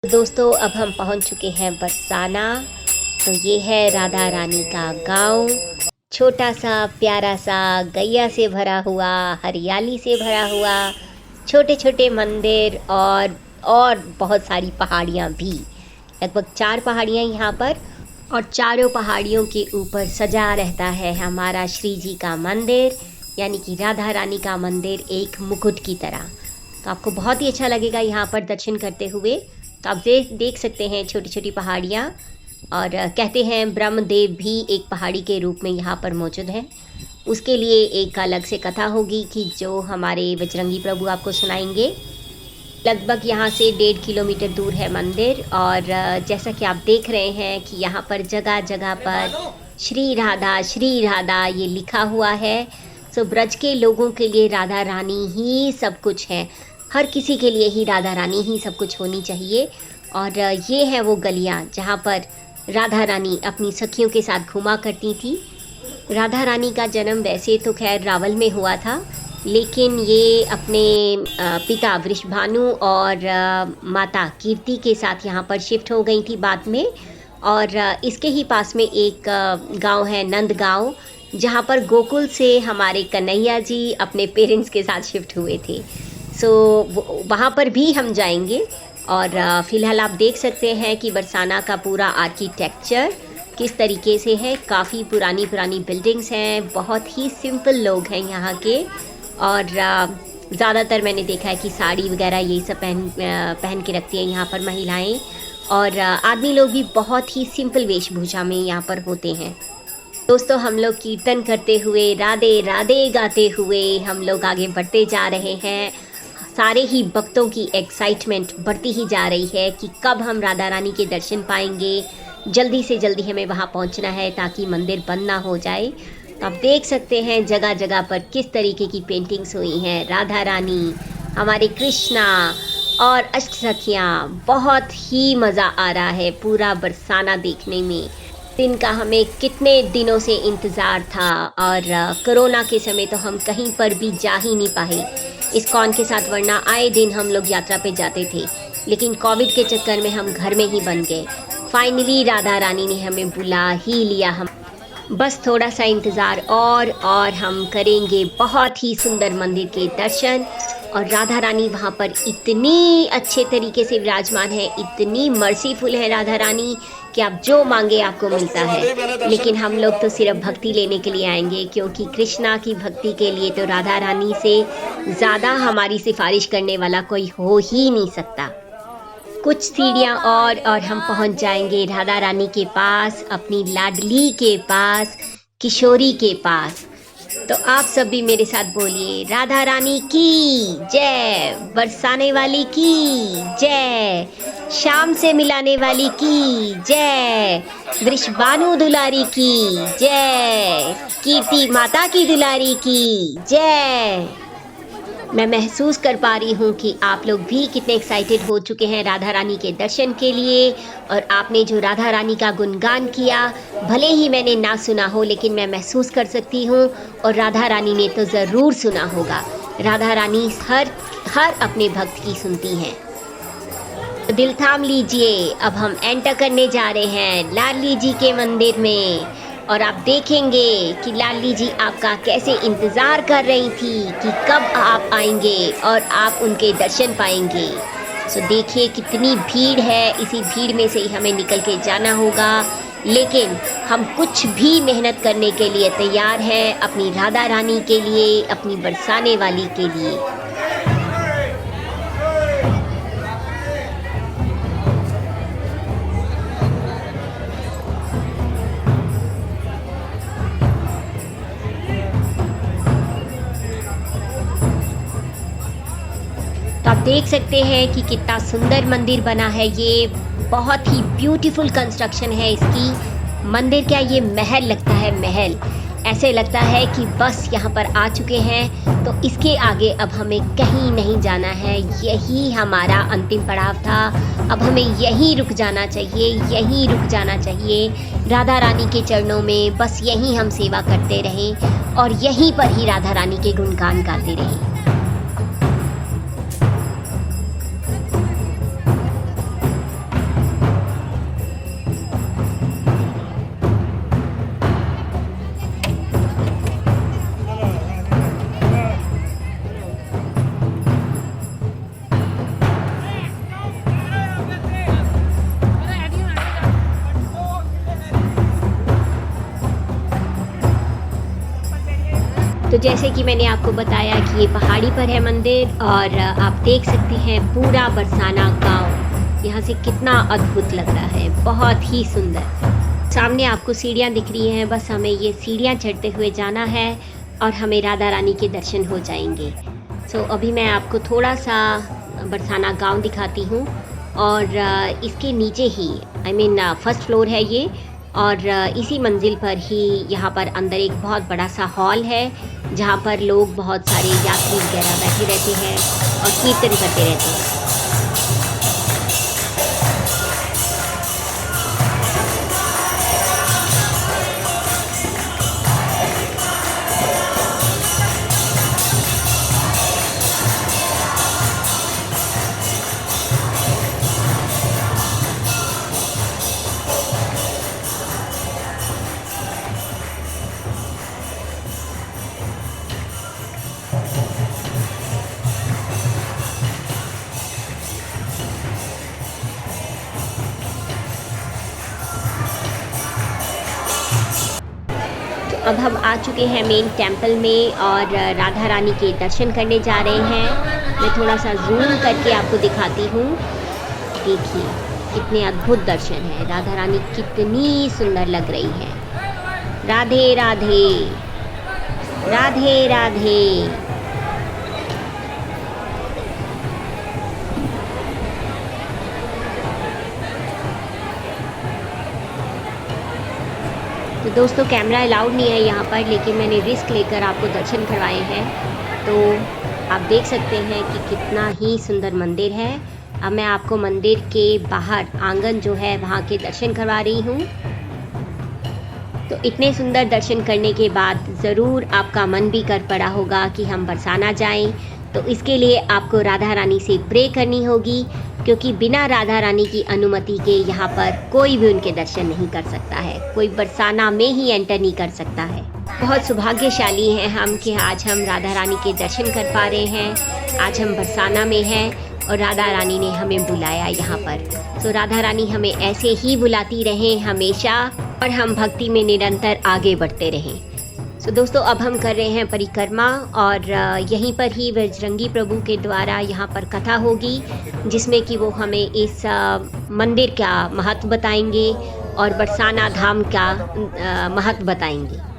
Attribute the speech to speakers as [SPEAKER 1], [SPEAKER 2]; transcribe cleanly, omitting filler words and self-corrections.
[SPEAKER 1] दोस्तों अब हम पहुंच चुके हैं बरसाना। तो ये है राधा रानी का गांव। छोटा सा प्यारा सा गैया से भरा हुआ, हरियाली से भरा हुआ, छोटे छोटे मंदिर और बहुत सारी पहाड़ियाँ भी। लगभग 4 पहाड़ियाँ यहाँ पर, और चारों पहाड़ियों के ऊपर सजा रहता है हमारा श्री जी का मंदिर, यानी कि राधा रानी का मंदिर एक मुकुट की तरह। तो आपको बहुत ही अच्छा लगेगा यहाँ पर दर्शन करते हुए। तो आप देख सकते हैं छोटी छोटी पहाड़ियाँ, और कहते हैं ब्रह्मदेव भी एक पहाड़ी के रूप में यहाँ पर मौजूद हैं। उसके लिए एक अलग से कथा होगी कि जो हमारे बजरंगी प्रभु आपको सुनाएंगे। लगभग यहाँ से 1.5 किलोमीटर दूर है मंदिर, और जैसा कि आप देख रहे हैं कि यहाँ पर जगह जगह पर श्री राधा ये लिखा हुआ है। सो ब्रज के लोगों के लिए राधा रानी ही सब कुछ है, हर किसी के लिए ही राधा रानी ही सब कुछ होनी चाहिए। और ये है वो गलियाँ जहाँ पर राधा रानी अपनी सखियों के साथ घूमा करती थी। राधा रानी का जन्म वैसे तो खैर रावल में हुआ था, लेकिन ये अपने पिता वृषभानु और माता कीर्ति के साथ यहाँ पर शिफ्ट हो गई थी बाद में। और इसके ही पास में एक गांव है नंद गांव, जहाँ पर गोकुल से हमारे कन्हैया जी अपने पेरेंट्स के साथ शिफ्ट हुए थे। सो वहाँ पर भी हम जाएंगे। और फ़िलहाल आप देख सकते हैं कि बरसाना का पूरा आर्किटेक्चर किस तरीके से है। काफ़ी पुरानी बिल्डिंग्स हैं, बहुत ही सिंपल लोग हैं यहाँ के। और ज़्यादातर मैंने देखा है कि साड़ी वगैरह यही सब पहन के रखती हैं यहाँ पर महिलाएं, और आदमी लोग भी बहुत ही सिंपल वेशभूषा में यहाँ पर होते हैं। दोस्तों हम लोग कीर्तन करते हुए, राधे राधे गाते हुए हम लोग आगे बढ़ते जा रहे हैं। सारे ही भक्तों की एक्साइटमेंट बढ़ती ही जा रही है कि कब हम राधा रानी के दर्शन पाएंगे। जल्दी से जल्दी हमें वहाँ पहुँचना है ताकि मंदिर बंद ना हो जाए। तो आप देख सकते हैं जगह जगह पर किस तरीके की पेंटिंग्स हुई हैं। राधा रानी, हमारे कृष्णा और अष्ट सखियाँ। बहुत ही मज़ा आ रहा है पूरा बरसाना देखने में। दिन का हमें कितने दिनों से इंतज़ार था, और कोरोना के समय तो हम कहीं पर भी जा ही नहीं पाए इस्कॉन के साथ, वरना आए दिन हम लोग यात्रा पे जाते थे। लेकिन कोविड के चक्कर में हम घर में ही बन गए। फाइनली राधा रानी ने हमें बुला ही लिया। हम बस थोड़ा सा इंतज़ार और हम करेंगे बहुत ही सुंदर मंदिर के दर्शन। और राधा रानी वहाँ पर इतनी अच्छे तरीके से विराजमान है, इतनी मर्सीफुल है राधा रानी कि आप जो मांगे आपको मिलता है। लेकिन हम लोग तो सिर्फ भक्ति लेने के लिए आएंगे, क्योंकि कृष्णा की भक्ति के लिए तो राधा रानी से ज़्यादा हमारी सिफारिश करने वाला कोई हो ही नहीं सकता। कुछ सीढ़ियाँ और हम पहुँच जाएंगे राधा रानी के पास, अपनी लाडली के पास, किशोरी के पास। तो आप सब भी मेरे साथ बोलिए, राधा रानी की जय, बरसाने वाली की जय, शाम से मिलाने वाली की जय, वृषभानु दुलारी की जय, कीर्ति माता की दुलारी की जय। मैं महसूस कर पा रही हूँ कि आप लोग भी कितने एक्साइटेड हो चुके हैं राधा रानी के दर्शन के लिए। और आपने जो राधा रानी का गुणगान किया, भले ही मैंने ना सुना हो, लेकिन मैं महसूस कर सकती हूँ, और राधा रानी ने तो ज़रूर सुना होगा। राधा रानी हर अपने भक्त की सुनती हैं। तो दिल थाम लीजिए, अब हम एंटर करने जा रहे हैं लाडली जी के मंदिर में। और आप देखेंगे कि लाडली जी आपका कैसे इंतज़ार कर रही थी कि कब आप आएंगे और आप उनके दर्शन पाएंगे। सो देखिए कितनी भीड़ है, इसी भीड़ में से ही हमें निकल के जाना होगा। लेकिन हम कुछ भी मेहनत करने के लिए तैयार हैं, अपनी राधा रानी के लिए, अपनी बरसाने वाली के लिए। तो आप देख सकते हैं कि कितना सुंदर मंदिर बना है। ये बहुत ही ब्यूटीफुल कंस्ट्रक्शन है इसकी। मंदिर क्या, ये महल लगता है, महल। ऐसे लगता है कि बस यहाँ पर आ चुके हैं, तो इसके आगे अब हमें कहीं नहीं जाना है। यही हमारा अंतिम पड़ाव था। अब हमें यहीं रुक जाना चाहिए, यहीं रुक जाना चाहिए राधा रानी के चरणों में। बस यहीं हम सेवा करते रहें और यहीं पर ही राधा रानी के गुणगान गाते रहें। तो जैसे कि मैंने आपको बताया कि ये पहाड़ी पर है मंदिर और आप देख सकते हैं पूरा बरसाना गांव यहाँ से कितना अद्भुत लग रहा है, बहुत ही सुंदर। सामने आपको सीढ़ियाँ दिख रही हैं, बस हमें ये सीढ़ियाँ चढ़ते हुए जाना है और हमें राधा रानी के दर्शन हो जाएंगे। अभी मैं आपको थोड़ा सा बरसाना गांव दिखाती हूँ और इसके नीचे ही फर्स्ट फ्लोर है ये और इसी मंजिल पर ही यहाँ पर अंदर एक बहुत बड़ा सा हॉल है जहाँ पर लोग बहुत सारे यात्री वगैरह बैठे रहते हैं और कीर्तन करते रहते हैं। अब हम आ चुके हैं मेन टेंपल में और राधा रानी के दर्शन करने जा रहे हैं। मैं थोड़ा सा जूम करके आपको दिखाती हूँ। देखिए कितने अद्भुत दर्शन हैं, राधा रानी कितनी सुंदर लग रही है। राधे राधे, राधे राधे। तो दोस्तों कैमरा अलाउड नहीं है यहाँ पर, लेकिन मैंने रिस्क लेकर आपको दर्शन करवाए हैं। तो आप देख सकते हैं कि कितना ही सुंदर मंदिर है। अब मैं आपको मंदिर के बाहर आंगन जो है वहाँ के दर्शन करवा रही हूँ। तो इतने सुंदर दर्शन करने के बाद ज़रूर आपका मन भी कर पड़ा होगा कि हम बरसाना जाएं। तो इसके लिए आपको राधा रानी से प्रे करनी होगी, क्योंकि बिना राधा रानी की अनुमति के यहाँ पर कोई भी उनके दर्शन नहीं कर सकता है, कोई बरसाना में ही एंटर नहीं कर सकता है। बहुत सौभाग्यशाली हैं हम कि आज हम राधा रानी के दर्शन कर पा रहे हैं। आज हम बरसाना में हैं और राधा रानी ने हमें बुलाया यहाँ पर। राधा रानी हमें ऐसे ही बुलाती रहें हमेशा और हम भक्ति में निरंतर आगे बढ़ते रहें। दोस्तों अब हम कर रहे हैं परिक्रमा और यहीं पर ही बजरंगी प्रभु के द्वारा यहाँ पर कथा होगी, जिसमें कि वो हमें इस मंदिर का महत्व बताएंगे और बरसाना धाम का महत्व बताएंगे।